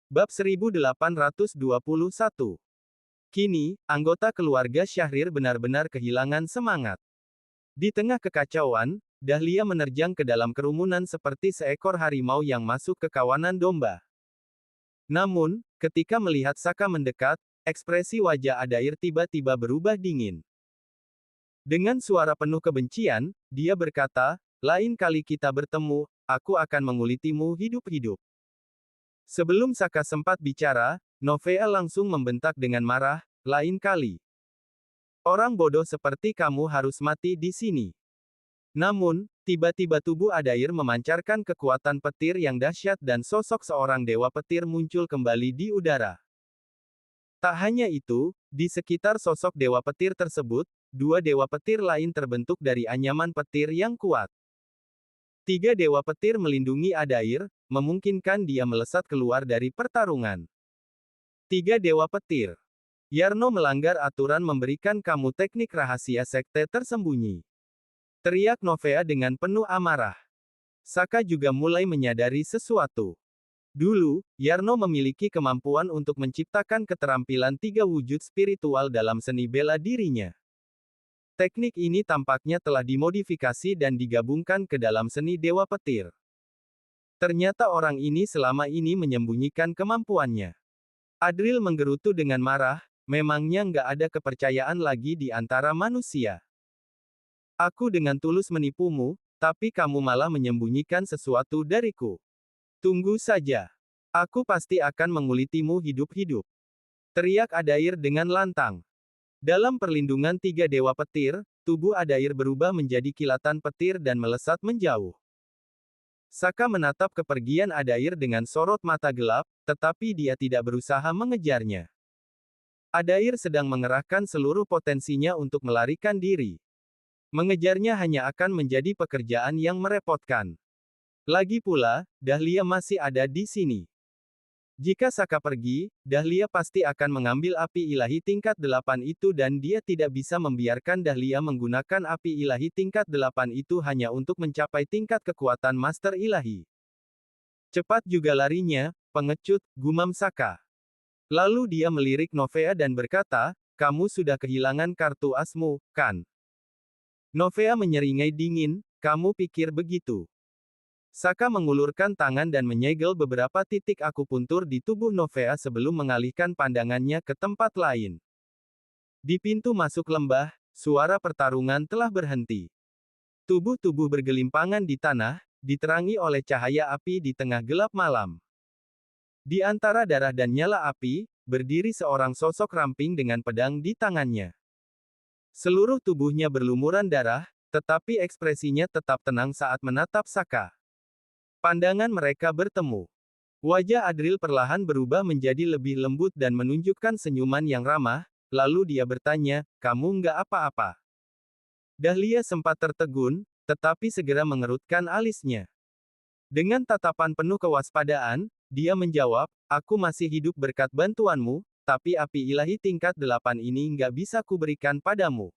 Bab 1821. Kini, anggota keluarga Syahrir benar-benar kehilangan semangat. Di tengah kekacauan, Dahlia menerjang ke dalam kerumunan seperti seekor harimau yang masuk ke kawanan domba. Namun, ketika melihat Saka mendekat, ekspresi wajah Adair tiba-tiba berubah dingin. Dengan suara penuh kebencian, dia berkata, "Lain kali kita bertemu, aku akan mengulitimu hidup-hidup." Sebelum Saka sempat bicara, Novea langsung membentak dengan marah, "Lain kali. Orang bodoh seperti kamu harus mati di sini." Namun, tiba-tiba tubuh Adair memancarkan kekuatan petir yang dahsyat dan sosok seorang dewa petir muncul kembali di udara. Tak hanya itu, di sekitar sosok dewa petir tersebut, dua dewa petir lain terbentuk dari anyaman petir yang kuat. Tiga dewa petir melindungi Adair, memungkinkan dia melesat keluar dari pertarungan. Tiga dewa petir. Yarno melanggar aturan memberikan kamu teknik rahasia sekte tersembunyi. Teriak Novea dengan penuh amarah. Saka juga mulai menyadari sesuatu. Dulu, Yarno memiliki kemampuan untuk menciptakan keterampilan tiga wujud spiritual dalam seni bela dirinya. Teknik ini tampaknya telah dimodifikasi dan digabungkan ke dalam seni dewa petir. Ternyata orang ini selama ini menyembunyikan kemampuannya. Adril menggerutu dengan marah, memangnya nggak ada kepercayaan lagi di antara manusia. Aku dengan tulus menipumu, tapi kamu malah menyembunyikan sesuatu dariku. Tunggu saja. Aku pasti akan mengulitimu hidup-hidup. Teriak Adair dengan lantang. Dalam perlindungan tiga dewa petir, tubuh Adair berubah menjadi kilatan petir dan melesat menjauh. Saka menatap kepergian Adair dengan sorot mata gelap, tetapi dia tidak berusaha mengejarnya. Adair sedang mengerahkan seluruh potensinya untuk melarikan diri. Mengejarnya hanya akan menjadi pekerjaan yang merepotkan. Lagi pula, Dahlia masih ada di sini. Jika Saka pergi, Dahlia pasti akan mengambil api ilahi tingkat 8 itu dan dia tidak bisa membiarkan Dahlia menggunakan api ilahi tingkat 8 itu hanya untuk mencapai tingkat kekuatan Master Ilahi. Cepat juga larinya, pengecut, gumam Saka. Lalu dia melirik Novea dan berkata, "Kamu sudah kehilangan kartu asmu, kan?" Novea menyeringai dingin, "Kamu pikir begitu?" Saka mengulurkan tangan dan menyegel beberapa titik akupuntur di tubuh Novea sebelum mengalihkan pandangannya ke tempat lain. Di pintu masuk lembah, suara pertarungan telah berhenti. Tubuh-tubuh bergelimpangan di tanah, diterangi oleh cahaya api di tengah gelap malam. Di antara darah dan nyala api, berdiri seorang sosok ramping dengan pedang di tangannya. Seluruh tubuhnya berlumuran darah, tetapi ekspresinya tetap tenang saat menatap Saka. Pandangan mereka bertemu. Wajah Adril perlahan berubah menjadi lebih lembut dan menunjukkan senyuman yang ramah, lalu dia bertanya, "Kamu nggak apa-apa?" Dahlia sempat tertegun, tetapi segera mengerutkan alisnya. Dengan tatapan penuh kewaspadaan, dia menjawab, "Aku masih hidup berkat bantuanmu, tapi api ilahi tingkat 8 ini nggak bisa kuberikan padamu."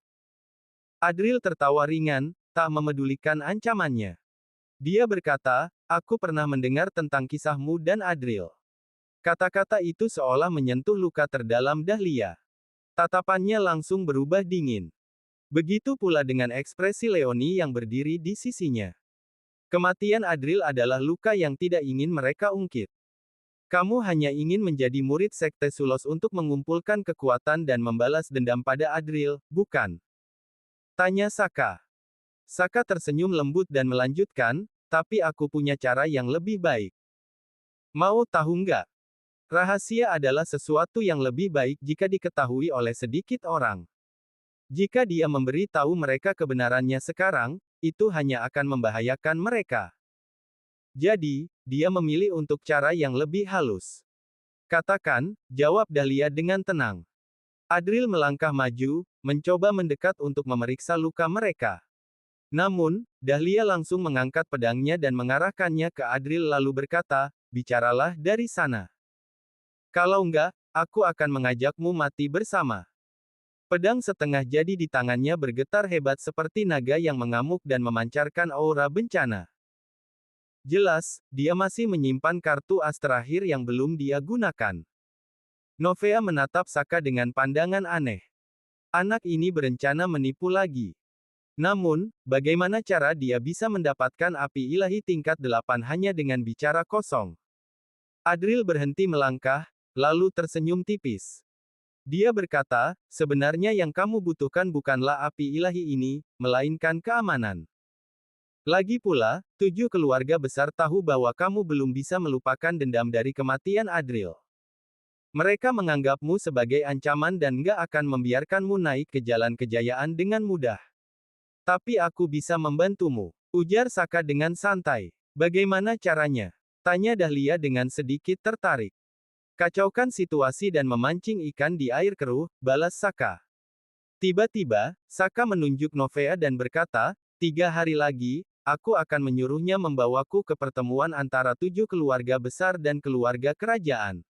Adril tertawa ringan, tak memedulikan ancamannya. Dia berkata, "Aku pernah mendengar tentang kisahmu dan Adril." Kata-kata itu seolah menyentuh luka terdalam Dahlia. Tatapannya langsung berubah dingin. Begitu pula dengan ekspresi Leoni yang berdiri di sisinya. Kematian Adril adalah luka yang tidak ingin mereka ungkit. "Kamu hanya ingin menjadi murid Sekte Sulos untuk mengumpulkan kekuatan dan membalas dendam pada Adril, bukan?" Tanya Saka. Saka tersenyum lembut dan melanjutkan, "Tapi aku punya cara yang lebih baik. Mau tahu nggak? Rahasia adalah sesuatu yang lebih baik jika diketahui oleh sedikit orang. Jika dia memberi tahu mereka kebenarannya sekarang, itu hanya akan membahayakan mereka. Jadi, dia memilih untuk cara yang lebih halus." "Katakan," jawab Dahlia dengan tenang. Adril melangkah maju, mencoba mendekat untuk memeriksa luka mereka. Namun, Dahlia langsung mengangkat pedangnya dan mengarahkannya ke Adril lalu berkata, "Bicaralah dari sana. Kalau enggak, aku akan mengajakmu mati bersama." Pedang setengah jadi di tangannya bergetar hebat seperti naga yang mengamuk dan memancarkan aura bencana. Jelas, dia masih menyimpan kartu as terakhir yang belum dia gunakan. Novea menatap Saka dengan pandangan aneh. Anak ini berencana menipu lagi. Namun, bagaimana cara dia bisa mendapatkan api ilahi tingkat 8 hanya dengan bicara kosong? Adril berhenti melangkah, lalu tersenyum tipis. Dia berkata, sebenarnya yang kamu butuhkan bukanlah api ilahi ini, melainkan keamanan. Lagi pula, 7 keluarga besar tahu bahwa kamu belum bisa melupakan dendam dari kematian Adril. Mereka menganggapmu sebagai ancaman dan nggak akan membiarkanmu naik ke jalan kejayaan dengan mudah. Tapi aku bisa membantumu, ujar Saka dengan santai. Bagaimana caranya? Tanya Dahlia dengan sedikit tertarik. Kacaukan situasi dan memancing ikan di air keruh, balas Saka. Tiba-tiba, Saka menunjuk Novea dan berkata, 3 hari lagi, aku akan menyuruhnya membawaku ke pertemuan antara 7 keluarga besar dan keluarga kerajaan.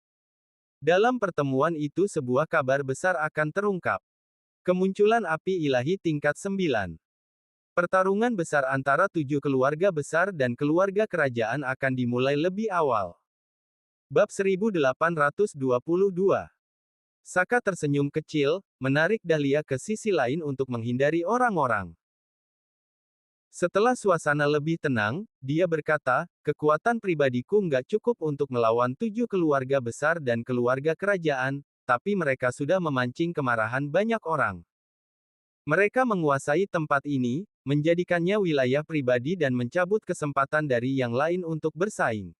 Dalam pertemuan itu sebuah kabar besar akan terungkap. Kemunculan api ilahi tingkat 9. Pertarungan besar antara 7 keluarga besar dan keluarga kerajaan akan dimulai lebih awal. Bab 1822. Saka tersenyum kecil, menarik Dahlia ke sisi lain untuk menghindari orang-orang. Setelah suasana lebih tenang, dia berkata, kekuatan pribadiku nggak cukup untuk melawan 7 keluarga besar dan keluarga kerajaan, tapi mereka sudah memancing kemarahan banyak orang. Mereka menguasai tempat ini, menjadikannya wilayah pribadi dan mencabut kesempatan dari yang lain untuk bersaing.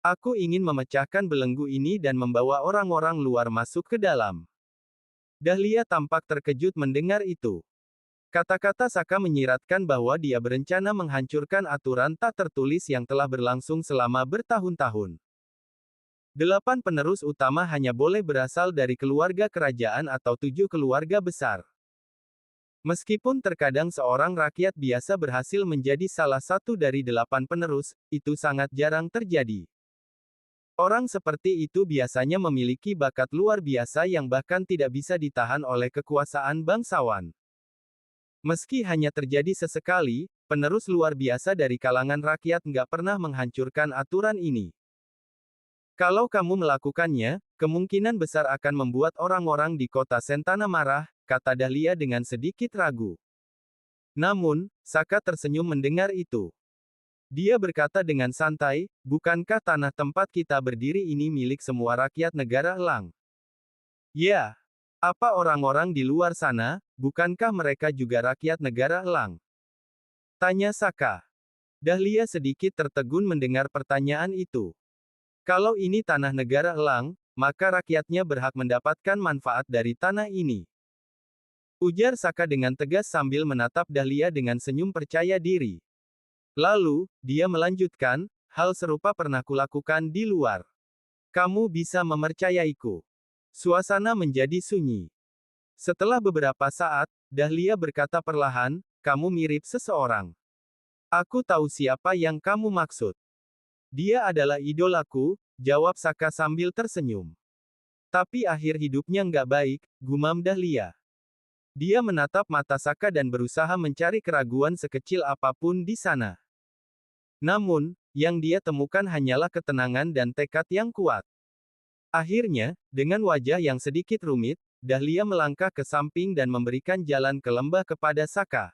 Aku ingin memecahkan belenggu ini dan membawa orang-orang luar masuk ke dalam. Dahlia tampak terkejut mendengar itu. Kata-kata Saka menyiratkan bahwa dia berencana menghancurkan aturan tak tertulis yang telah berlangsung selama bertahun-tahun. 8 penerus utama hanya boleh berasal dari keluarga kerajaan atau 7 keluarga besar. Meskipun terkadang seorang rakyat biasa berhasil menjadi salah satu dari 8 penerus, itu sangat jarang terjadi. Orang seperti itu biasanya memiliki bakat luar biasa yang bahkan tidak bisa ditahan oleh kekuasaan bangsawan. Meski hanya terjadi sesekali, penerus luar biasa dari kalangan rakyat nggak pernah menghancurkan aturan ini. Kalau kamu melakukannya, kemungkinan besar akan membuat orang-orang di kota Sentana marah, kata Dahlia dengan sedikit ragu. Namun, Saka tersenyum mendengar itu. Dia berkata dengan santai, bukankah tanah tempat kita berdiri ini milik semua rakyat negara Elang? Ya. Apa orang-orang di luar sana, bukankah mereka juga rakyat negara Elang? Tanya Saka. Dahlia sedikit tertegun mendengar pertanyaan itu. Kalau ini tanah negara Elang, maka rakyatnya berhak mendapatkan manfaat dari tanah ini. Ujar Saka dengan tegas sambil menatap Dahlia dengan senyum percaya diri. Lalu, dia melanjutkan, hal serupa pernah kulakukan di luar. Kamu bisa mempercayaiku. Suasana menjadi sunyi. Setelah beberapa saat, Dahlia berkata perlahan, kamu mirip seseorang. Aku tahu siapa yang kamu maksud. Dia adalah idolaku, jawab Saka sambil tersenyum. Tapi akhir hidupnya nggak baik, gumam Dahlia. Dia menatap mata Saka dan berusaha mencari keraguan sekecil apapun di sana. Namun, yang dia temukan hanyalah ketenangan dan tekad yang kuat. Akhirnya, dengan wajah yang sedikit rumit, Dahlia melangkah ke samping dan memberikan jalan ke lembah kepada Saka.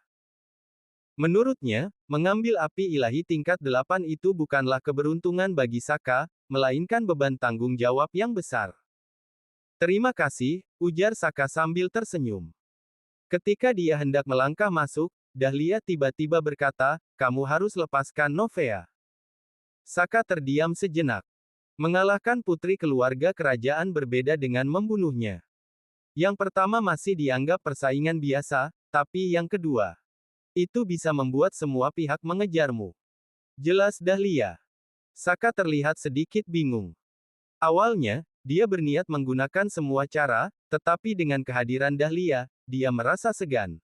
Menurutnya, mengambil api ilahi tingkat 8 itu bukanlah keberuntungan bagi Saka, melainkan beban tanggung jawab yang besar. Terima kasih, ujar Saka sambil tersenyum. Ketika dia hendak melangkah masuk, Dahlia tiba-tiba berkata, kamu harus lepaskan Novea. Saka terdiam sejenak. Mengalahkan putri keluarga kerajaan berbeda dengan membunuhnya. Yang pertama masih dianggap persaingan biasa, tapi yang kedua, itu bisa membuat semua pihak mengejarmu. Jelas Dahlia. Saka terlihat sedikit bingung. Awalnya, dia berniat menggunakan semua cara, tetapi dengan kehadiran Dahlia, dia merasa segan.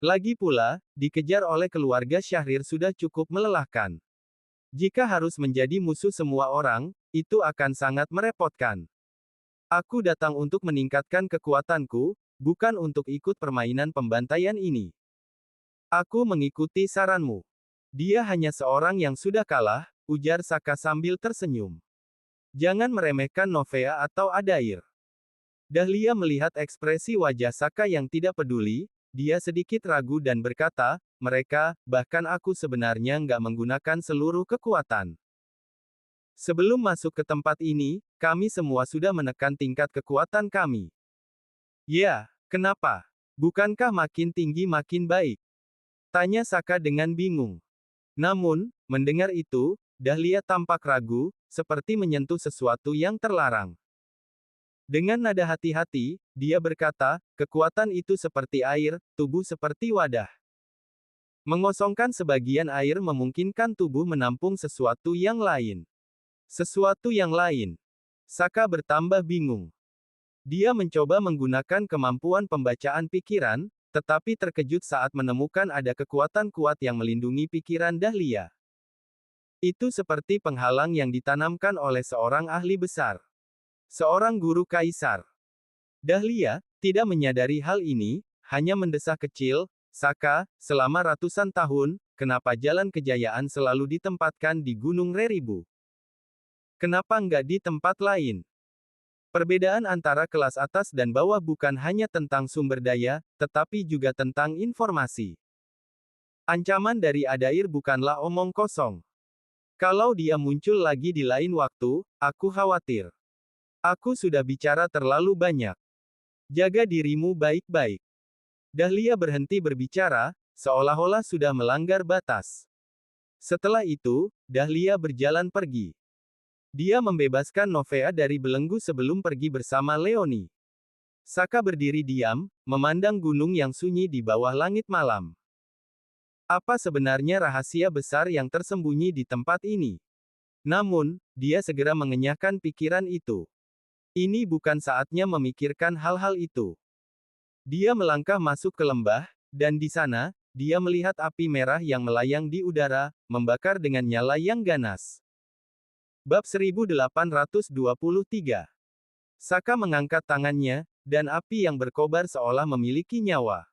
Lagi pula, dikejar oleh keluarga Syahrir sudah cukup melelahkan. Jika harus menjadi musuh semua orang, itu akan sangat merepotkan. Aku datang untuk meningkatkan kekuatanku, bukan untuk ikut permainan pembantaian ini. Aku mengikuti saranmu. Dia hanya seorang yang sudah kalah, ujar Saka sambil tersenyum. Jangan meremehkan Novea atau Adair. Dahlia melihat ekspresi wajah Saka yang tidak peduli, dia sedikit ragu dan berkata, mereka, bahkan aku sebenarnya nggak menggunakan seluruh kekuatan. Sebelum masuk ke tempat ini, kami semua sudah menekan tingkat kekuatan kami. Ya, kenapa? Bukankah makin tinggi makin baik? Tanya Saka dengan bingung. Namun, mendengar itu, Dahlia tampak ragu, seperti menyentuh sesuatu yang terlarang. Dengan nada hati-hati, dia berkata, kekuatan itu seperti air, tubuh seperti wadah. Mengosongkan sebagian air memungkinkan tubuh menampung sesuatu yang lain. Sesuatu yang lain. Saka bertambah bingung. Dia mencoba menggunakan kemampuan pembacaan pikiran, tetapi terkejut saat menemukan ada kekuatan kuat yang melindungi pikiran Dahlia. Itu seperti penghalang yang ditanamkan oleh seorang ahli besar. Seorang guru kaisar. Dahlia, tidak menyadari hal ini, hanya mendesah kecil, Saka, selama ratusan tahun, kenapa jalan kejayaan selalu ditempatkan di Gunung Reribu? Kenapa nggak di tempat lain? Perbedaan antara kelas atas dan bawah bukan hanya tentang sumber daya, tetapi juga tentang informasi. Ancaman dari Adair bukanlah omong kosong. Kalau dia muncul lagi di lain waktu, aku khawatir. Aku sudah bicara terlalu banyak. Jaga dirimu baik-baik. Dahlia berhenti berbicara, seolah-olah sudah melanggar batas. Setelah itu, Dahlia berjalan pergi. Dia membebaskan Novea dari belenggu sebelum pergi bersama Leoni. Saka berdiri diam, memandang gunung yang sunyi di bawah langit malam. Apa sebenarnya rahasia besar yang tersembunyi di tempat ini? Namun, dia segera mengenyahkan pikiran itu. Ini bukan saatnya memikirkan hal-hal itu. Dia melangkah masuk ke lembah, dan di sana, dia melihat api merah yang melayang di udara, membakar dengan nyala yang ganas. Bab 1823. Saka mengangkat tangannya, dan api yang berkobar seolah memiliki nyawa.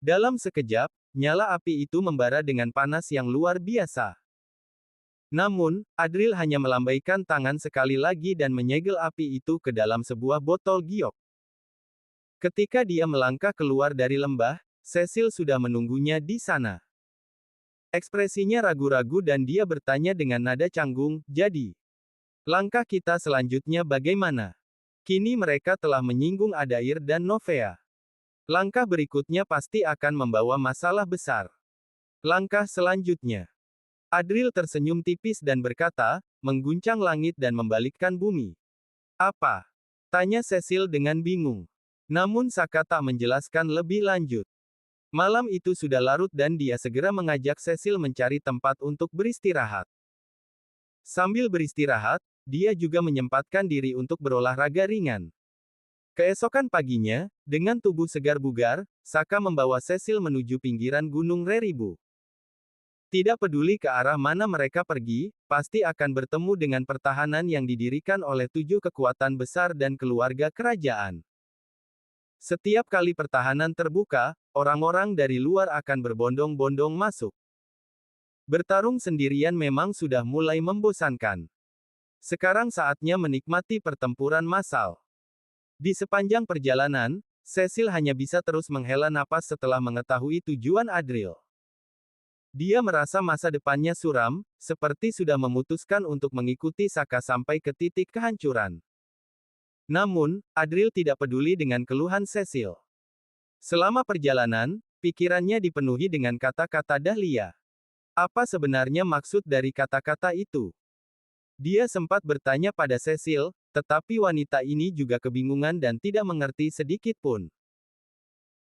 Dalam sekejap, nyala api itu membara dengan panas yang luar biasa. Namun, Adril hanya melambaikan tangan sekali lagi dan menyegel api itu ke dalam sebuah botol giok. Ketika dia melangkah keluar dari lembah, Cecil sudah menunggunya di sana. Ekspresinya ragu-ragu dan dia bertanya dengan nada canggung, jadi, langkah kita selanjutnya bagaimana? Kini mereka telah menyinggung Adair dan Novea. Langkah berikutnya pasti akan membawa masalah besar. Langkah selanjutnya. Adril tersenyum tipis dan berkata, mengguncang langit dan membalikkan bumi. Apa? Tanya Cecil dengan bingung. Namun Saka tak menjelaskan lebih lanjut. Malam itu sudah larut dan dia segera mengajak Cecil mencari tempat untuk beristirahat. Sambil beristirahat, dia juga menyempatkan diri untuk berolahraga ringan. Keesokan paginya, dengan tubuh segar bugar, Saka membawa Cecil menuju pinggiran Gunung Reribu. Tidak peduli ke arah mana mereka pergi, pasti akan bertemu dengan pertahanan yang didirikan oleh 7 kekuatan besar dan keluarga kerajaan. Setiap kali pertahanan terbuka, orang-orang dari luar akan berbondong-bondong masuk. Bertarung sendirian memang sudah mulai membosankan. Sekarang saatnya menikmati pertempuran massal. Di sepanjang perjalanan, Cecil hanya bisa terus menghela napas setelah mengetahui tujuan Adril. Dia merasa masa depannya suram, seperti sudah memutuskan untuk mengikuti Saka sampai ke titik kehancuran. Namun, Adril tidak peduli dengan keluhan Cecil. Selama perjalanan, pikirannya dipenuhi dengan kata-kata Dahlia. Apa sebenarnya maksud dari kata-kata itu? Dia sempat bertanya pada Cecil, tetapi wanita ini juga kebingungan dan tidak mengerti sedikit pun.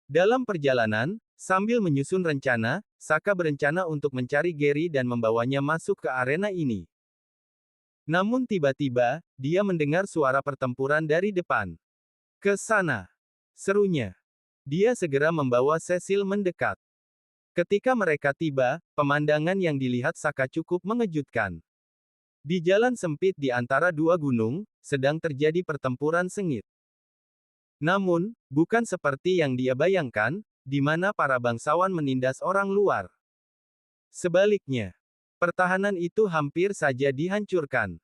Dalam perjalanan, sambil menyusun rencana, Saka berencana untuk mencari Gary dan membawanya masuk ke arena ini. Namun tiba-tiba, dia mendengar suara pertempuran dari depan. Ke sana! Serunya. Dia segera membawa Cecil mendekat. Ketika mereka tiba, pemandangan yang dilihat Saka cukup mengejutkan. Di jalan sempit di antara dua gunung, sedang terjadi pertempuran sengit. Namun, bukan seperti yang dia bayangkan, di mana para bangsawan menindas orang luar. Sebaliknya, pertahanan itu hampir saja dihancurkan.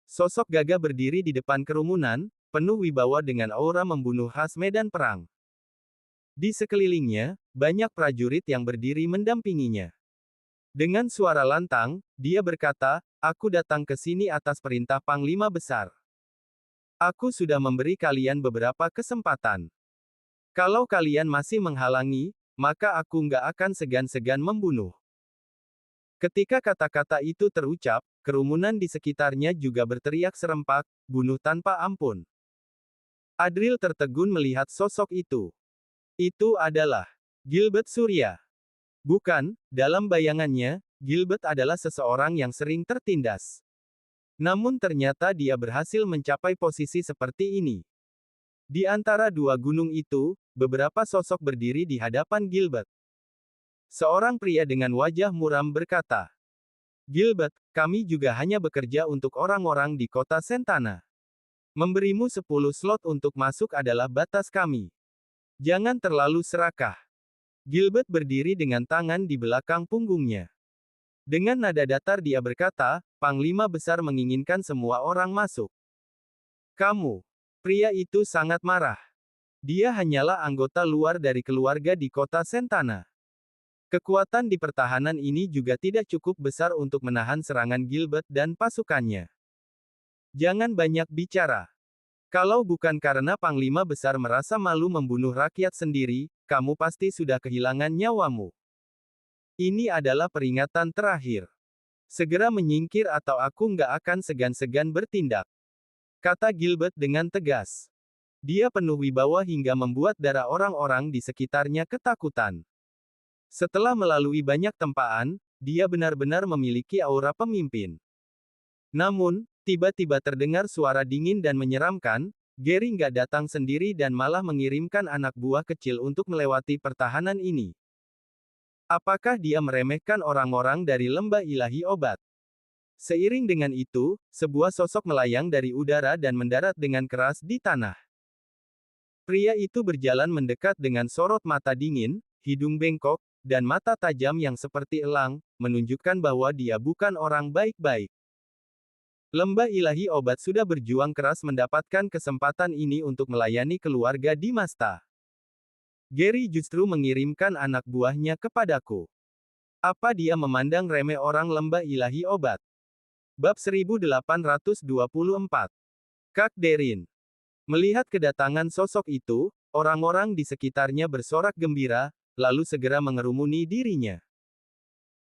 Sosok gagah berdiri di depan kerumunan, penuh wibawa dengan aura membunuh khas medan perang. Di sekelilingnya, banyak prajurit yang berdiri mendampinginya. Dengan suara lantang, dia berkata, "Aku datang ke sini atas perintah Panglima Besar. Aku sudah memberi kalian beberapa kesempatan. Kalau kalian masih menghalangi, maka aku nggak akan segan-segan membunuh." Ketika kata-kata itu terucap, kerumunan di sekitarnya juga berteriak serempak, "Bunuh tanpa ampun." Adril tertegun melihat sosok itu. Itu adalah Gilbert Surya. Bukan, dalam bayangannya, Gilbert adalah seseorang yang sering tertindas. Namun ternyata dia berhasil mencapai posisi seperti ini. Di antara dua gunung itu, beberapa sosok berdiri di hadapan Gilbert. Seorang pria dengan wajah muram berkata, "Gilbert, kami juga hanya bekerja untuk orang-orang di kota Sentana. Memberimu 10 slot untuk masuk adalah batas kami. Jangan terlalu serakah." Gilbert berdiri dengan tangan di belakang punggungnya. Dengan nada datar dia berkata, "Panglima Besar menginginkan semua orang masuk. Kamu." Pria itu sangat marah. Dia hanyalah anggota luar dari keluarga di kota Sentana. Kekuatan di pertahanan ini juga tidak cukup besar untuk menahan serangan Gilbert dan pasukannya. Jangan banyak bicara. Kalau bukan karena Panglima Besar merasa malu membunuh rakyat sendiri, kamu pasti sudah kehilangan nyawamu. Ini adalah peringatan terakhir. Segera menyingkir atau aku nggak akan segan-segan bertindak. Kata Gilbert dengan tegas. Dia penuh wibawa hingga membuat darah orang-orang di sekitarnya ketakutan. Setelah melalui banyak tempaan, dia benar-benar memiliki aura pemimpin. Namun, tiba-tiba terdengar suara dingin dan menyeramkan. Gary nggak datang sendiri dan malah mengirimkan anak buah kecil untuk melewati pertahanan ini. Apakah dia meremehkan orang-orang dari lembah ilahi obat? Seiring dengan itu, sebuah sosok melayang dari udara dan mendarat dengan keras di tanah. Pria itu berjalan mendekat dengan sorot mata dingin, hidung bengkok, dan mata tajam yang seperti elang, menunjukkan bahwa dia bukan orang baik-baik. Lembah ilahi obat sudah berjuang keras mendapatkan kesempatan ini untuk melayani keluarga Dimasta. Gary justru mengirimkan anak buahnya kepadaku. Apa dia memandang remeh orang lembah ilahi obat? Bab 1824. Kak Derin. Melihat kedatangan sosok itu, orang-orang di sekitarnya bersorak gembira, lalu segera mengerumuni dirinya.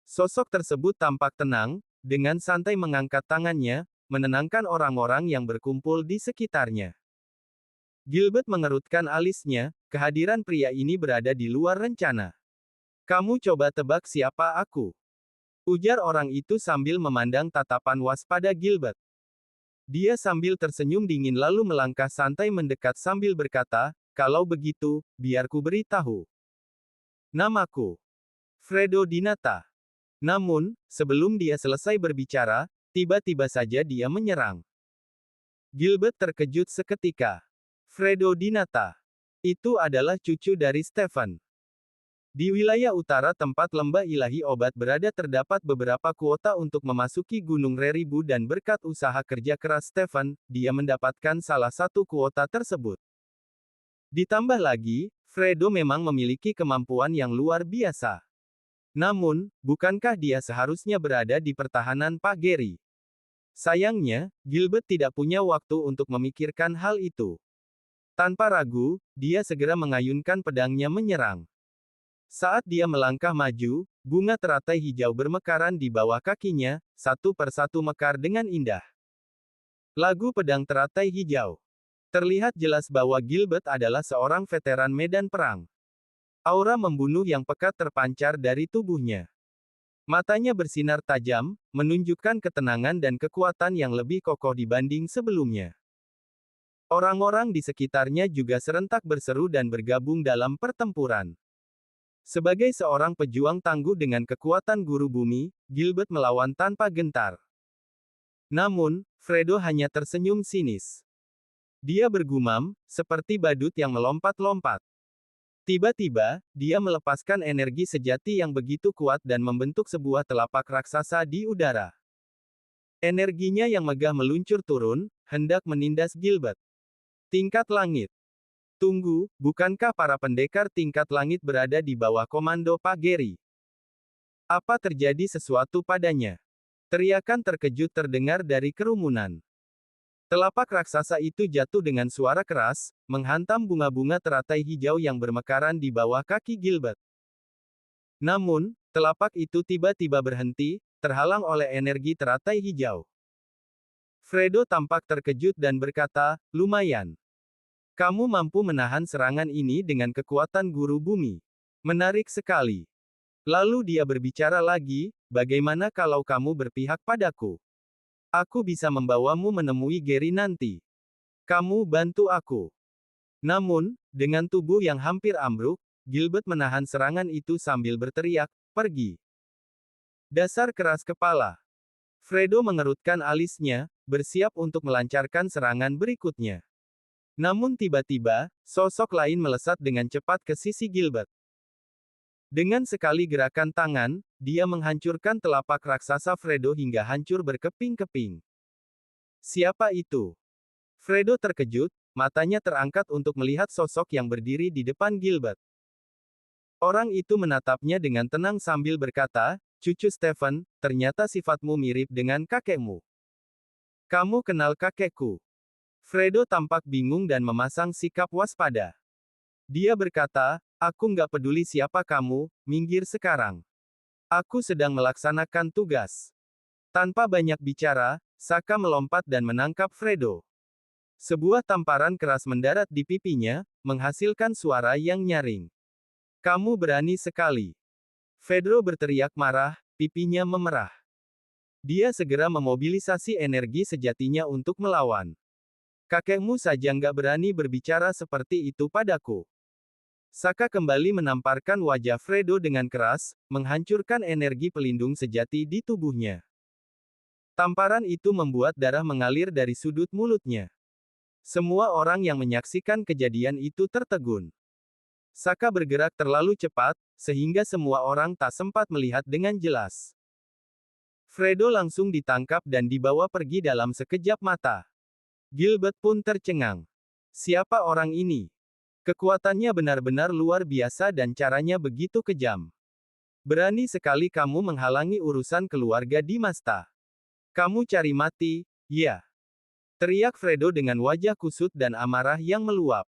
Sosok tersebut tampak tenang, dengan santai mengangkat tangannya, menenangkan orang-orang yang berkumpul di sekitarnya. Gilbert mengerutkan alisnya, kehadiran pria ini berada di luar rencana. "Kamu coba tebak siapa aku?" ujar orang itu sambil memandang tatapan waspada Gilbert. Dia sambil tersenyum dingin lalu melangkah santai mendekat sambil berkata, "Kalau begitu, biar ku beritahu. Namaku Fredo Dinata." Namun, sebelum dia selesai berbicara, tiba-tiba saja dia menyerang. Gilbert terkejut seketika. Fredo Dinata. Itu adalah cucu dari Stephen. Di wilayah utara tempat lembah ilahi obat berada terdapat beberapa kuota untuk memasuki Gunung Reribu dan berkat usaha kerja keras Stephen, dia mendapatkan salah satu kuota tersebut. Ditambah lagi, Fredo memang memiliki kemampuan yang luar biasa. Namun, bukankah dia seharusnya berada di pertahanan Pak Gary? Sayangnya, Gilbert tidak punya waktu untuk memikirkan hal itu. Tanpa ragu, dia segera mengayunkan pedangnya menyerang. Saat dia melangkah maju, bunga teratai hijau bermekaran di bawah kakinya, satu persatu mekar dengan indah. Lagu pedang teratai hijau. Terlihat jelas bahwa Gilbert adalah seorang veteran medan perang. Aura membunuh yang pekat terpancar dari tubuhnya. Matanya bersinar tajam, menunjukkan ketenangan dan kekuatan yang lebih kokoh dibanding sebelumnya. Orang-orang di sekitarnya juga serentak berseru dan bergabung dalam pertempuran. Sebagai seorang pejuang tangguh dengan kekuatan guru bumi, Gilbert melawan tanpa gentar. Namun, Fredo hanya tersenyum sinis. Dia bergumam, seperti badut yang melompat-lompat. Tiba-tiba, dia melepaskan energi sejati yang begitu kuat dan membentuk sebuah telapak raksasa di udara. Energinya yang megah meluncur turun, hendak menindas Gilbert. Tingkat langit. Tunggu, bukankah para pendekar tingkat langit berada di bawah komando Pak Gary? Apa terjadi sesuatu padanya? Teriakan terkejut terdengar dari kerumunan. Telapak raksasa itu jatuh dengan suara keras, menghantam bunga-bunga teratai hijau yang bermekaran di bawah kaki Gilbert. Namun, telapak itu tiba-tiba berhenti, terhalang oleh energi teratai hijau. Fredo tampak terkejut dan berkata, "Lumayan. Kamu mampu menahan serangan ini dengan kekuatan guru bumi. Menarik sekali." Lalu dia berbicara lagi, "Bagaimana kalau kamu berpihak padaku? Aku bisa membawamu menemui Gary nanti. Kamu bantu aku." Namun, dengan tubuh yang hampir ambruk, Gilbert menahan serangan itu sambil berteriak, "Pergi. Dasar keras kepala." Fredo mengerutkan alisnya, bersiap untuk melancarkan serangan berikutnya. Namun tiba-tiba, sosok lain melesat dengan cepat ke sisi Gilbert. Dengan sekali gerakan tangan, dia menghancurkan telapak raksasa Fredo hingga hancur berkeping-keping. Siapa itu? Fredo terkejut, matanya terangkat untuk melihat sosok yang berdiri di depan Gilbert. Orang itu menatapnya dengan tenang sambil berkata, "Cucu Stephen, ternyata sifatmu mirip dengan kakekmu. Kamu kenal kakekku?" Fredo tampak bingung dan memasang sikap waspada. Dia berkata, "Aku nggak peduli siapa kamu, minggir sekarang. Aku sedang melaksanakan tugas." Tanpa banyak bicara, Saka melompat dan menangkap Fredo. Sebuah tamparan keras mendarat di pipinya, menghasilkan suara yang nyaring. "Kamu berani sekali." Fredo berteriak marah, pipinya memerah. Dia segera memobilisasi energi sejatinya untuk melawan. "Kakekmu saja nggak berani berbicara seperti itu padaku." Saka kembali menamparkan wajah Fredo dengan keras, menghancurkan energi pelindung sejati di tubuhnya. Tamparan itu membuat darah mengalir dari sudut mulutnya. Semua orang yang menyaksikan kejadian itu tertegun. Saka bergerak terlalu cepat, sehingga semua orang tak sempat melihat dengan jelas. Fredo langsung ditangkap dan dibawa pergi dalam sekejap mata. Gilbert pun tercengang. Siapa orang ini? Kekuatannya benar-benar luar biasa dan caranya begitu kejam. Berani sekali kamu menghalangi urusan keluarga Dimasta. Kamu cari mati, ya? Teriak Fredo dengan wajah kusut dan amarah yang meluap.